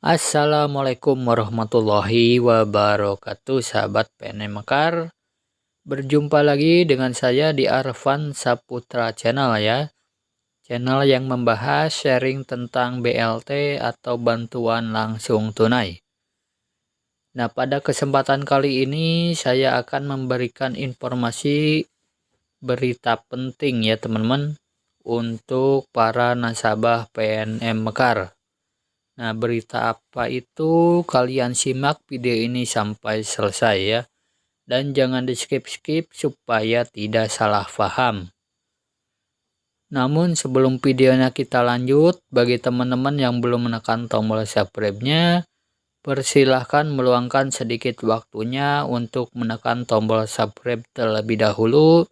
Assalamualaikum warahmatullahi wabarakatuh, sahabat PNM Mekar. Berjumpa lagi dengan saya di Arfan Saputra Channel ya. Channel yang membahas sharing tentang BLT atau bantuan langsung tunai. Nah, pada kesempatan kali ini saya akan memberikan informasi berita penting ya teman-teman untuk para nasabah PNM Mekar. Nah, berita apa itu? Kalian simak video ini sampai selesai ya. Dan jangan di skip-skip supaya tidak salah paham. Namun sebelum videonya kita lanjut, bagi teman-teman yang belum menekan tombol subscribe-nya, persilahkan meluangkan sedikit waktunya untuk menekan tombol subscribe terlebih dahulu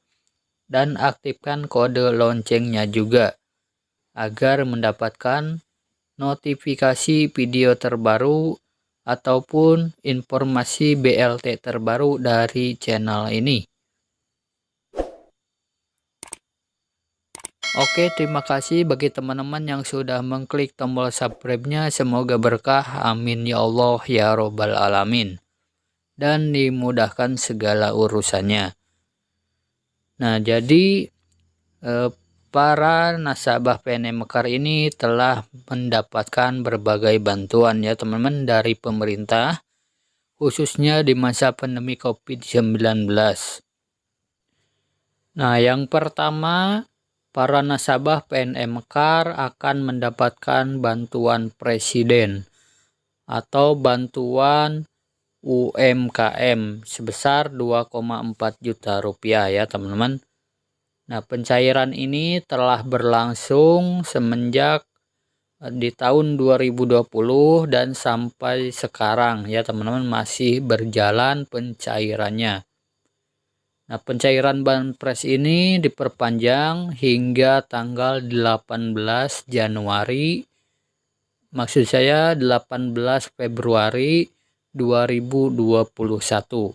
dan aktifkan kode loncengnya juga agar mendapatkan notifikasi video terbaru ataupun informasi BLT terbaru dari channel ini. Oke, terima kasih bagi teman-teman yang sudah mengklik tombol subscribe-nya. Semoga berkah, amin ya Allah ya robbal alamin, dan dimudahkan segala urusannya. Nah, jadi para nasabah PNM Mekar ini telah mendapatkan berbagai bantuan ya teman-teman dari pemerintah, khususnya di masa pandemi COVID-19. Nah, yang pertama, para nasabah PNM Mekar akan mendapatkan bantuan presiden atau bantuan UMKM sebesar 2,4 juta rupiah ya teman-teman. Nah, pencairan ini telah berlangsung semenjak di tahun 2020 dan sampai sekarang ya teman-teman, masih berjalan pencairannya. Nah, pencairan banpres ini diperpanjang hingga tanggal 18 Januari, maksud saya 18 Februari 2021.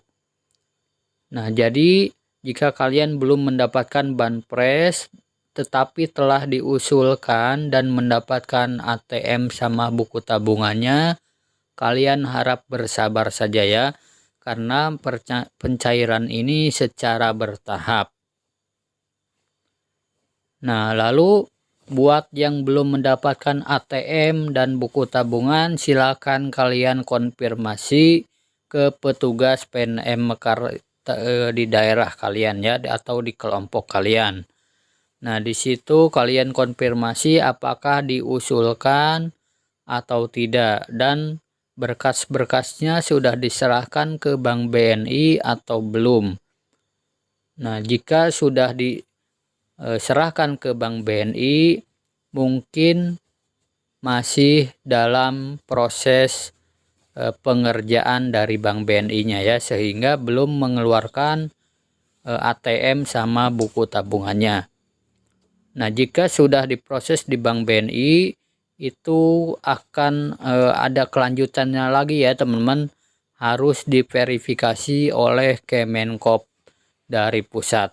Nah, jadi jika kalian belum mendapatkan banpres tetapi telah diusulkan dan mendapatkan ATM sama buku tabungannya, kalian harap bersabar saja ya, karena pencairan ini secara bertahap. Nah, lalu buat yang belum mendapatkan ATM dan buku tabungan, silakan kalian konfirmasi ke petugas PNM Mekar di daerah kalian ya, atau di kelompok kalian. Nah, di situ kalian konfirmasi apakah diusulkan atau tidak, dan berkas-berkasnya sudah diserahkan ke Bank BNI atau belum. Nah, jika sudah diserahkan ke Bank BNI, mungkin masih dalam proses pengerjaan dari Bank BNI-nya ya, sehingga belum mengeluarkan ATM sama buku tabungannya. Nah, jika sudah diproses di Bank BNI, itu akan ada kelanjutannya lagi ya teman-teman, harus diverifikasi oleh Kemenkop dari pusat.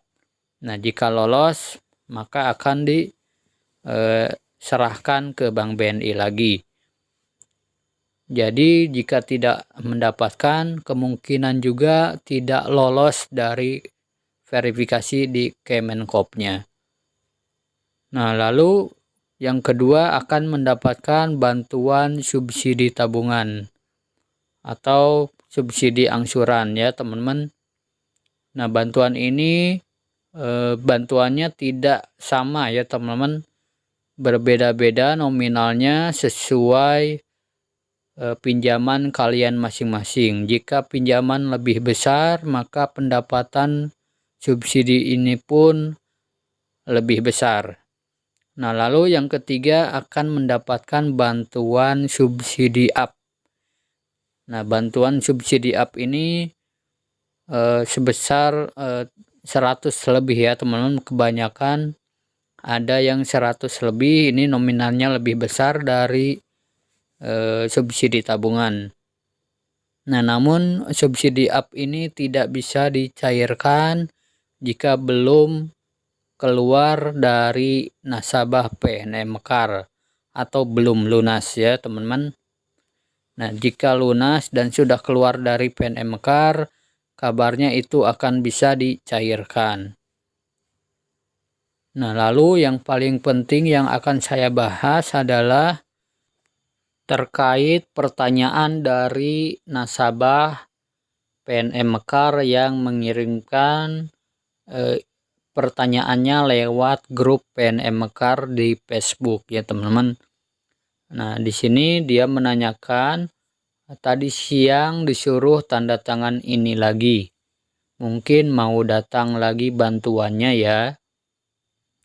Nah, jika lolos maka akan diserahkan ke Bank BNI lagi. Jadi jika tidak mendapatkan, kemungkinan juga tidak lolos dari verifikasi di Kemenkopnya. Nah, lalu yang kedua akan mendapatkan bantuan subsidi tabungan atau subsidi angsuran ya teman-teman. Nah, bantuan ini bantuannya tidak sama ya teman-teman, berbeda-beda nominalnya sesuai pinjaman kalian masing-masing. Jika pinjaman lebih besar, maka pendapatan subsidi ini pun lebih besar. Nah, lalu yang ketiga akan mendapatkan bantuan subsidi up. Nah, bantuan subsidi up ini sebesar 100 lebih ya teman-teman. Kebanyakan ada yang 100 lebih, ini nominalnya lebih besar dari subsidi tabungan. Nah, namun subsidi up ini tidak bisa dicairkan jika belum keluar dari nasabah PNM Mekar atau belum lunas ya teman-teman. Nah, jika lunas dan sudah keluar dari PNM Mekar, kabarnya itu akan bisa dicairkan. Nah, lalu yang paling penting yang akan saya bahas adalah terkait pertanyaan dari nasabah PNM Mekar yang mengirimkan pertanyaannya lewat grup PNM Mekar di Facebook ya teman-teman. Nah, di sini dia menanyakan, tadi siang disuruh tanda tangan ini lagi. Mungkin mau datang lagi bantuannya ya.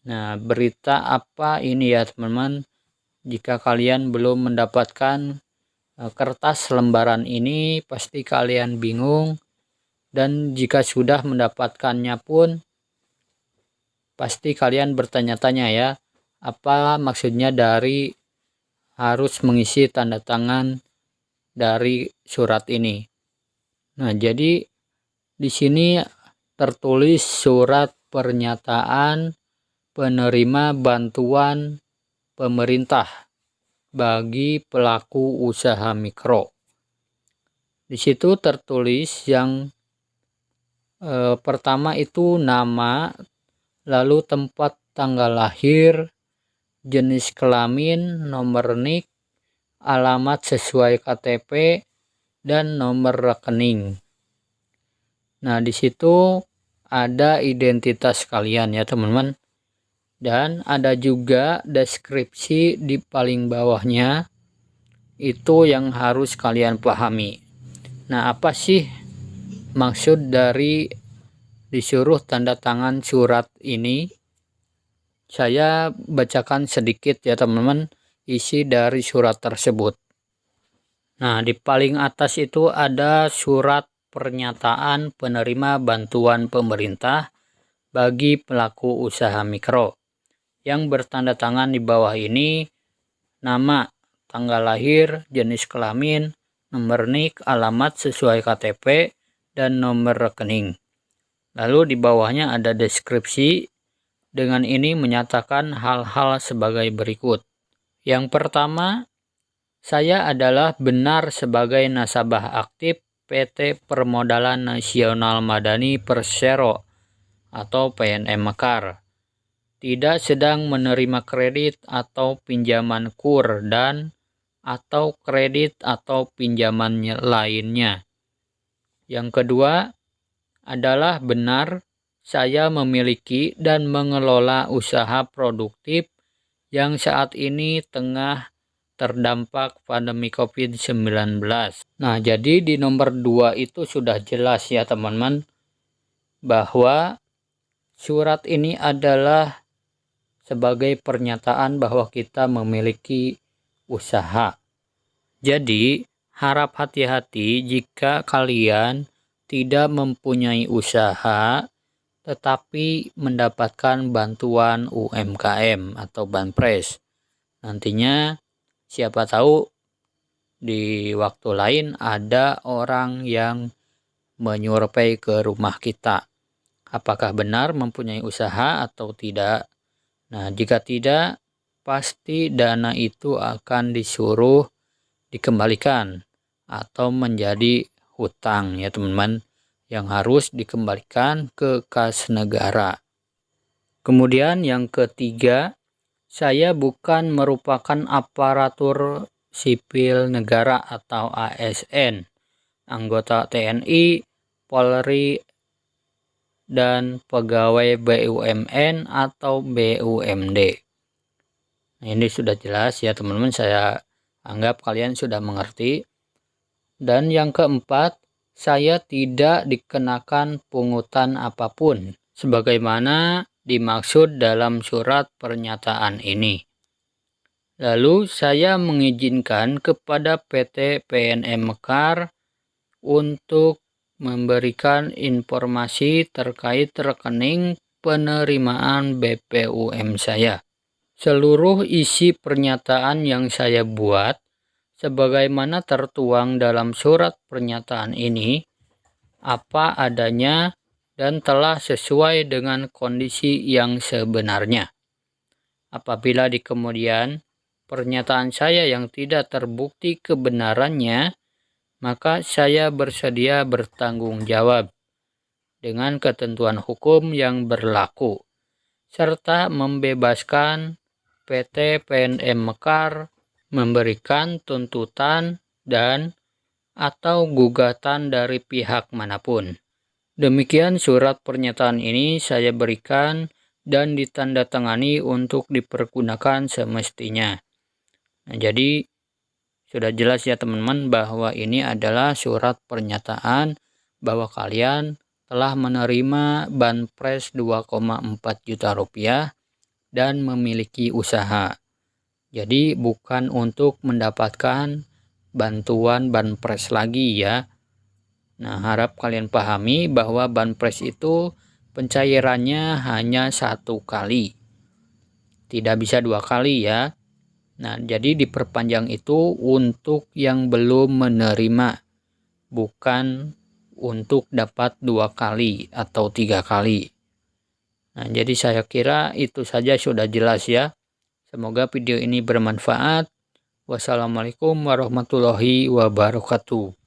Nah, berita apa ini ya teman-teman? Jika kalian belum mendapatkan kertas lembaran ini, pasti kalian bingung. Dan jika sudah mendapatkannya pun, pasti kalian bertanya-tanya ya, apa maksudnya dari harus mengisi tanda tangan dari surat ini. Nah, jadi di sini tertulis surat pernyataan penerima bantuan pemerintah bagi pelaku usaha mikro. Di situ tertulis yang pertama itu nama, lalu tempat tanggal lahir, jenis kelamin, nomor NIK, alamat sesuai KTP, dan nomor rekening. Nah, di situ ada identitas kalian ya teman-teman. Dan ada juga deskripsi di paling bawahnya, itu yang harus kalian pahami. Nah, apa sih maksud dari disuruh tanda tangan surat ini? Saya bacakan sedikit ya teman-teman isi dari surat tersebut. Nah, di paling atas itu ada surat pernyataan penerima bantuan pemerintah bagi pelaku usaha mikro. Yang bertanda tangan di bawah ini nama, tanggal lahir, jenis kelamin, nomor NIK, alamat sesuai KTP, dan nomor rekening. Lalu di bawahnya ada deskripsi, dengan ini menyatakan hal-hal sebagai berikut. Yang pertama, saya adalah benar sebagai nasabah aktif PT Permodalan Nasional Madani Persero atau PNM Mekar. Tidak sedang menerima kredit atau pinjaman KUR dan atau kredit atau pinjaman lainnya. Yang kedua adalah benar saya memiliki dan mengelola usaha produktif yang saat ini tengah terdampak pandemi COVID-19. Nah, jadi di nomor 2 itu sudah jelas ya teman-teman, bahwa surat ini adalah sebagai pernyataan bahwa kita memiliki usaha. Jadi, harap hati-hati jika kalian tidak mempunyai usaha tetapi mendapatkan bantuan UMKM atau Banpres. Nantinya siapa tahu di waktu lain ada orang yang menyurvei ke rumah kita. Apakah benar mempunyai usaha atau tidak? Nah, jika tidak, pasti dana itu akan disuruh dikembalikan atau menjadi hutang ya teman-teman, yang harus dikembalikan ke kas negara. Kemudian yang ketiga, saya bukan merupakan aparatur sipil negara atau ASN, anggota TNI, Polri, dan pegawai BUMN atau BUMD. Nah, ini sudah jelas ya teman-teman, saya anggap kalian sudah mengerti. Dan yang keempat, saya tidak dikenakan pungutan apapun sebagaimana dimaksud dalam surat pernyataan ini. Lalu saya mengizinkan kepada PT PNM Mekar untuk memberikan informasi terkait rekening penerimaan BPUM saya. Seluruh isi pernyataan yang saya buat sebagaimana tertuang dalam surat pernyataan ini apa adanya dan telah sesuai dengan kondisi yang sebenarnya. Apabila di kemudian pernyataan saya yang tidak terbukti kebenarannya, maka saya bersedia bertanggung jawab dengan ketentuan hukum yang berlaku, serta membebaskan PT PNM Mekar memberikan tuntutan dan atau gugatan dari pihak manapun. Demikian surat pernyataan ini saya berikan dan ditandatangani untuk dipergunakan semestinya. Nah, jadi sudah jelas ya teman-teman bahwa ini adalah surat pernyataan bahwa kalian telah menerima banpres 2,4 juta rupiah dan memiliki usaha. Jadi bukan untuk mendapatkan bantuan banpres lagi ya. Nah, harap kalian pahami bahwa banpres itu pencairannya hanya 1 kali. Tidak bisa 2 kali ya. Nah, jadi diperpanjang itu untuk yang belum menerima, bukan untuk dapat 2 kali atau 3 kali. Nah, jadi saya kira itu saja sudah jelas ya. Semoga video ini bermanfaat. Wassalamualaikum warahmatullahi wabarakatuh.